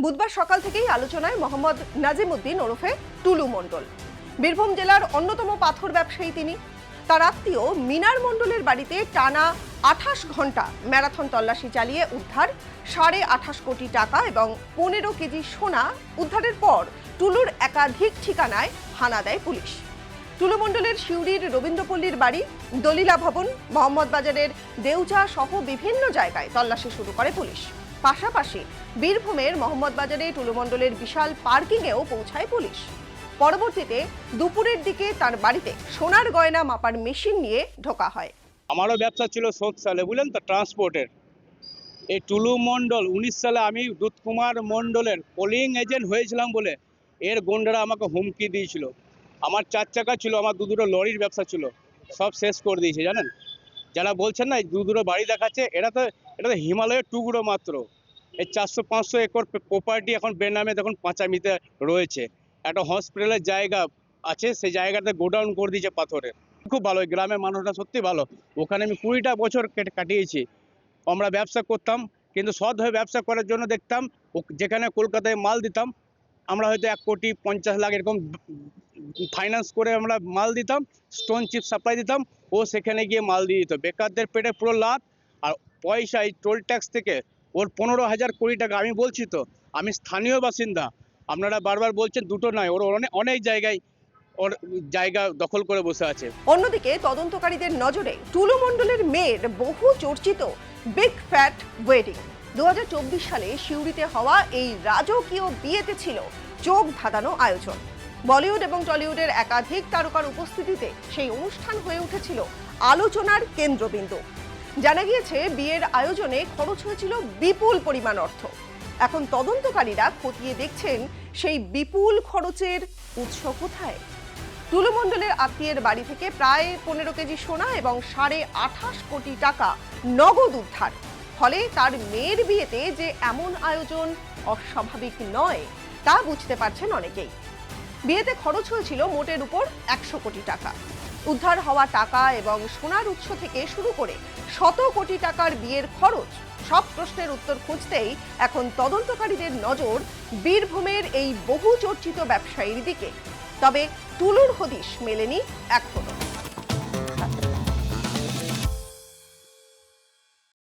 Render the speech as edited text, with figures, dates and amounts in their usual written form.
বুধবার সকাল থেকেই আলোচনায় মোহাম্মদ নাজিমউদ্দিন ওরফে টুলু মণ্ডল। বীরভূম জেলার অন্যতম পাথর ব্যবসায়ী তিনি। তার আত্মীয় মিনার মণ্ডলের বাড়িতে টানা 28 ঘন্টা ম্যারাথন তল্লাশি চালিয়ে উদ্ধার 28.5 কোটি টাকা এবং 15 কেজি সোনা। উদ্ধারের পর টুলুর একাধিক ঠিকানায় হানা দেয় পুলিশ। টুলু মণ্ডলের সিউড়ির রবীন্দ্রপল্লীর বাড়ি, দলিলা ভবন, মোহাম্মদ বাজারের দেউচা সহ বিভিন্ন জায়গায় তল্লাশি শুরু করে পুলিশ। পাশাপাশি বীরভূমের মোহাম্মদ বাজারে টুলু মণ্ডলের বিশাল পার্কিংয়েও পৌঁছায় পুলিশ। পরবর্তীতে দুপুরের দিকে তার বাড়িতে সোনার গয়না মাপার মেশিন নিয়ে ঢোকা হয়। আমারও ব্যবসা ছিল ৭ সালে, বুঝলেন তো, ট্রান্সপোর্টের। এই টুলু মণ্ডল 19 সালে আমি দুধকুমার মণ্ডলের পোলিং এজেন্ট হয়েছিলাম বলে এর গুন্ডারা আমাকে হুমকি দিয়েছিল। আমার 4 চাকা ছিল, আমার দুটো লরির ব্যবসা ছিল, সব শেষ করে দিয়েছে। জানেন, যারা বলছেন না দুটো বাড়ি দেখাচ্ছে, এটা তো হিমালয়ের টুকরো মাত্র। এই 400-500 একর প্রপার্টি এখন বেনামে দেখুন পাঁচামিতে রয়েছে। একটা হসপিটালের জায়গা আছে, সেই জায়গাতে গোডাউন করে দিয়েছে পাথরের। খুব ভালো, গ্রামের মানুষরা সত্যি ভালো। ওখানে আমি 20টা বছর কাটিয়েছি। আমরা ব্যবসা করতাম, কিন্তু সৎভাবে ব্যবসা করার জন্য দেখতাম যেখানে কলকাতায় মাল দিতাম, আমরা হয়তো 1.50 লাখ এরকম ফাইন্যান্স করে আমরা মাল দিতাম, স্টোন চিপ সাপ্লাই দিতাম, ও সেখানে গিয়ে মাল দিয়ে দিত। বেকারদের পেটে পুরো লাভ। আর পয়সা এই টোল ট্যাক্স থেকে ওর 15,000 কোটি টাকা। আমি বলছি তো, আমি স্থানীয় বাসিন্দা। আপনারা বারবার বলছেন দুটো নয়, ওর অনেক জায়গায় ওর জায়গা দখল করে বসে আছে। অন্যদিকে তদন্তকারীদের নজরে টুলু মণ্ডলের মেয়ের বহু চর্চিত বিগ ফ্যাট ওয়েডিং। 2024 সালে সিউড়িতে হওয়া এই রাজকীয় বিয়েতে ছিল চোখ ধাঁধানো আয়োজন। বলিউড এবং টলিউডের একাধিক তারকার উপস্থিতিতে সেই অনুষ্ঠান হয়ে উঠেছিল আলোচনার কেন্দ্রবিন্দু। জানা গিয়েছে বিয়ের আয়োজনে খরচ হয়েছিল বিপুল পরিমাণ অর্থ। এখন তদন্তকারীরা খতিয়ে দেখছেন সেই বিপুল খরচের উৎস কোথায়। টুলু মণ্ডলের আত্মীয়ের বাড়ি থেকে প্রায় 15 কেজি সোনা এবং 28.5 কোটি টাকা নগদ উদ্ধার। ফলে তার মেয়ের বিয়েতে যে এমন আয়োজন অস্বাভাবিক নয় তা বুঝতে পারছেন অনেকেই। বিয়েতে খরচ হয়েছিল মোটের উপর 100 কোটি টাকা। উদ্ধার হওয়া টাকা এবং সোনার উৎস থেকে শুরু করে 100 কোটি টাকার বিয়ের খরচ, সব প্রশ্নের উত্তর খুঁজতেই এখন তদন্তকারীদের নজর বীরভূমের এই বহু চর্চিত ব্যবসায়ীর দিকে। তবে টুলুর হদিশ মেলেনি এখন।